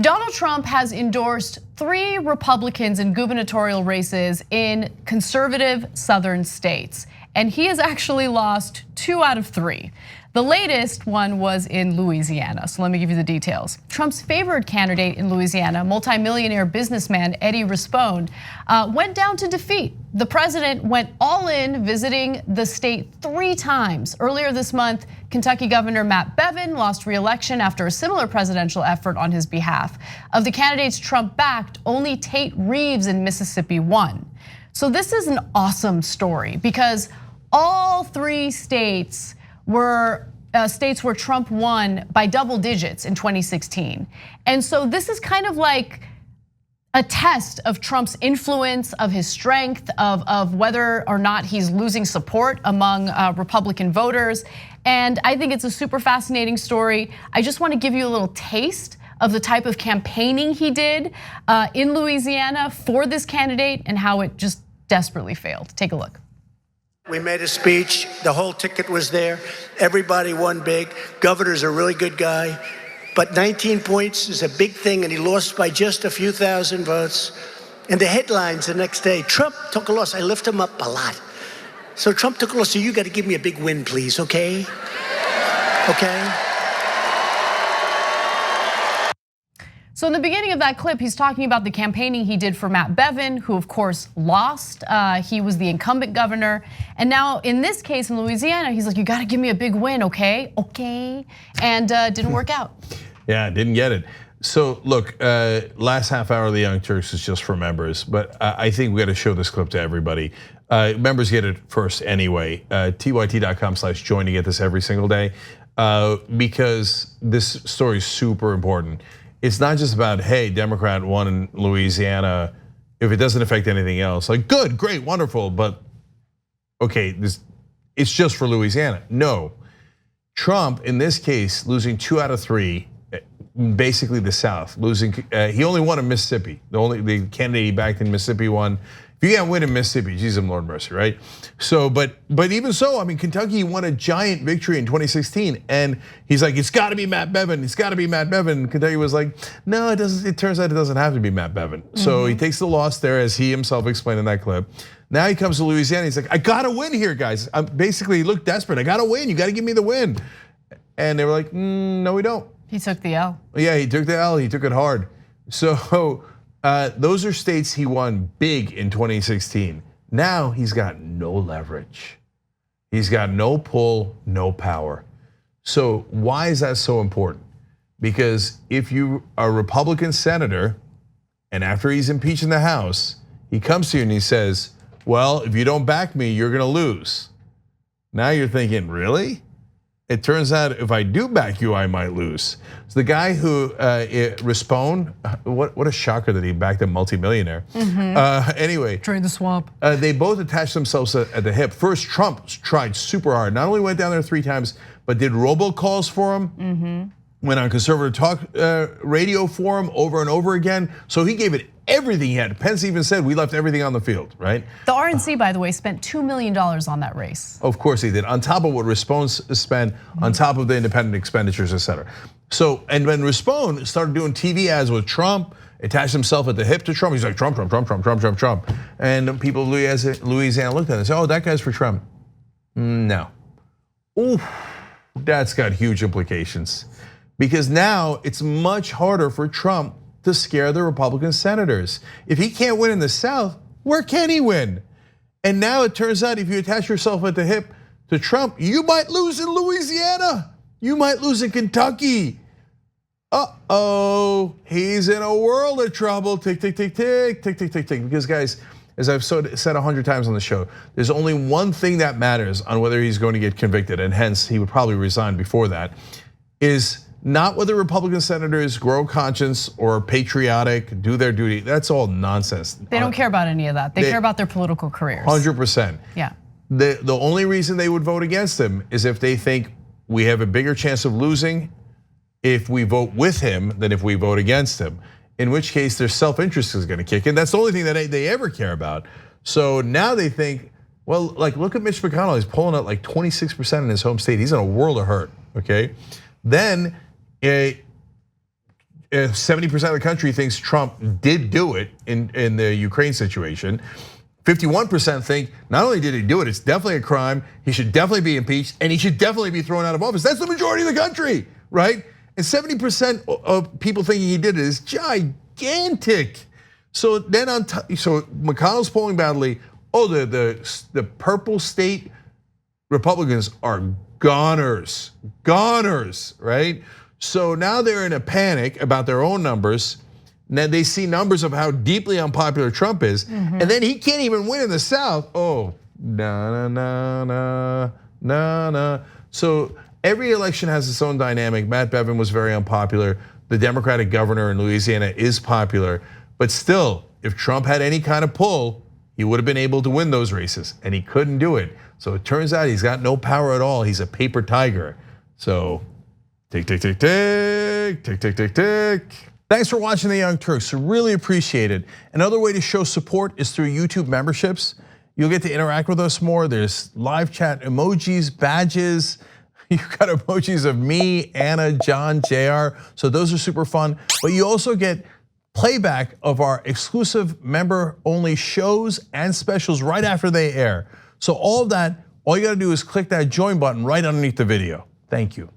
Donald Trump has endorsed 3 Republicans in gubernatorial races in conservative southern states, and he has actually lost 2 out of 3. The latest one was in Louisiana, so let me give you the details. Trump's favored candidate in Louisiana, multimillionaire businessman Eddie Rispone, went down to defeat. The president went all in, visiting the state 3 times. Earlier this month, Kentucky Governor Matt Bevin lost re-election after a similar presidential effort on his behalf. Of the candidates Trump backed, only Tate Reeves in Mississippi won. So this is an awesome story because all 3 states were states where Trump won by double digits in 2016. And so this is kind of like a test of Trump's influence, of his strength, of whether or not he's losing support among Republican voters. And I think it's a super fascinating story. I just want to give you a little taste of the type of campaigning he did in Louisiana for this candidate and how it just desperately failed. Take a look. We made a speech, the whole ticket was there, everybody won big. Governor's a really good guy, but 19 points is a big thing, and he lost by just a few thousand votes. And the headlines the next day, Trump took a loss. I lift him up a lot. So Trump took a loss, so you gotta give me a big win, please, okay? Okay? So in the beginning of that clip, he's talking about the campaigning he did for Matt Bevin, who of course lost. He was the incumbent governor. And now in this case in Louisiana, he's like, you gotta give me a big win, okay? Okay, and didn't work out. Yeah, didn't get it. So look, last half hour of the Young Turks is just for members, but I think we gotta show this clip to everybody. Members get it first anyway. tyt.com/join to get this every single day because this story is super important. It's not just about, hey, Democrat won in Louisiana, if it doesn't affect anything else, like good, great, wonderful, but okay, it's just for Louisiana. No, Trump in this case losing 2 out of 3, basically the South, losing, he only won in Mississippi. The candidate he backed in Mississippi won. If you can't win in Mississippi, Jesus, Lord mercy, right? So, but even so, I mean, Kentucky won a giant victory in 2016, and he's like, it's got to be Matt Bevin. It's got to be Matt Bevin. Kentucky was like, no, it doesn't. It turns out it doesn't have to be Matt Bevin. So he takes the loss there, as he himself explained in that clip. Now he comes to Louisiana. He's like, I got to win here, guys. Basically, he looked desperate. I got to win. You got to give me the win. And they were like, no, we don't. He took the L. Yeah, he took the L. He took it hard. So. Those are states he won big in 2016. Now he's got no leverage. He's got no pull, no power. So why is that so important? Because if you are a Republican senator, and after he's impeached in the House, he comes to you and he says, well, if you don't back me, you're gonna lose. Now you're thinking, really? It turns out if I do back you, I might lose. So the guy who Rispone, what a shocker that he backed a multimillionaire. Anyway, drain the swamp. They both attached themselves at the hip. First, Trump tried super hard. Not only went down there 3 times, but did robocalls for him. Went on conservative talk radio for him over and over again. So he gave it everything he had. Pence even said, we left everything on the field, right? The RNC, by the way, spent $2 million on that race. Of course he did, on top of what Rispone spent, on top of the independent expenditures, et cetera. So, and when Rispone started doing TV ads with Trump, attached himself at the hip to Trump, he's like, Trump, Trump, Trump, Trump, Trump, Trump, Trump. And people of Louisiana looked at it and said, oh, that guy's for Trump. No. Ooh, that's got huge implications. Because now it's much harder for Trump to scare the Republican senators. If he can't win in the South, where can he win? And now it turns out if you attach yourself at the hip to Trump, you might lose in Louisiana. You might lose in Kentucky. Uh-oh, he's in a world of trouble. Tick, tick, tick, tick, tick, tick, tick, tick. Because guys, as I've said 100 times on the show, there's only one thing that matters on whether he's going to get convicted, and hence he would probably resign before that, is not whether Republican senators grow conscience or patriotic, do their duty. That's all nonsense. They don't care about any of that. They care about their political careers. 100%. Yeah. The only reason they would vote against him is if they think we have a bigger chance of losing if we vote with him than if we vote against him. In which case their self-interest is gonna kick in. That's the only thing that they ever care about. So now they think, well, like look at Mitch McConnell. He's pulling out like 26% in his home state. He's in a world of hurt, okay? Then 70% of the country thinks Trump did do it in the Ukraine situation. 51% think not only did he do it, it's definitely a crime, he should definitely be impeached, and he should definitely be thrown out of office. That's the majority of the country, right? And 70% of people thinking he did it is gigantic. So then so McConnell's polling badly. Oh, the purple state Republicans are goners, right? So now they're in a panic about their own numbers. Now they see numbers of how deeply unpopular Trump is, and then he can't even win in the South. Oh, na. So every election has its own dynamic. Matt Bevin was very unpopular. The Democratic governor in Louisiana is popular, but still, if Trump had any kind of pull, he would have been able to win those races, and he couldn't do it. So it turns out he's got no power at all. He's a paper tiger. So tick, tick, tick, tick, tick, tick, tick, tick. Thanks for watching The Young Turks, really appreciate it. Another way to show support is through YouTube memberships. You'll get to interact with us more. There's live chat emojis, badges. You've got emojis of me, Anna, John, JR. So those are super fun. But you also get playback of our exclusive member-only shows and specials right after they air. So all of that, all you gotta do is click that join button right underneath the video. Thank you.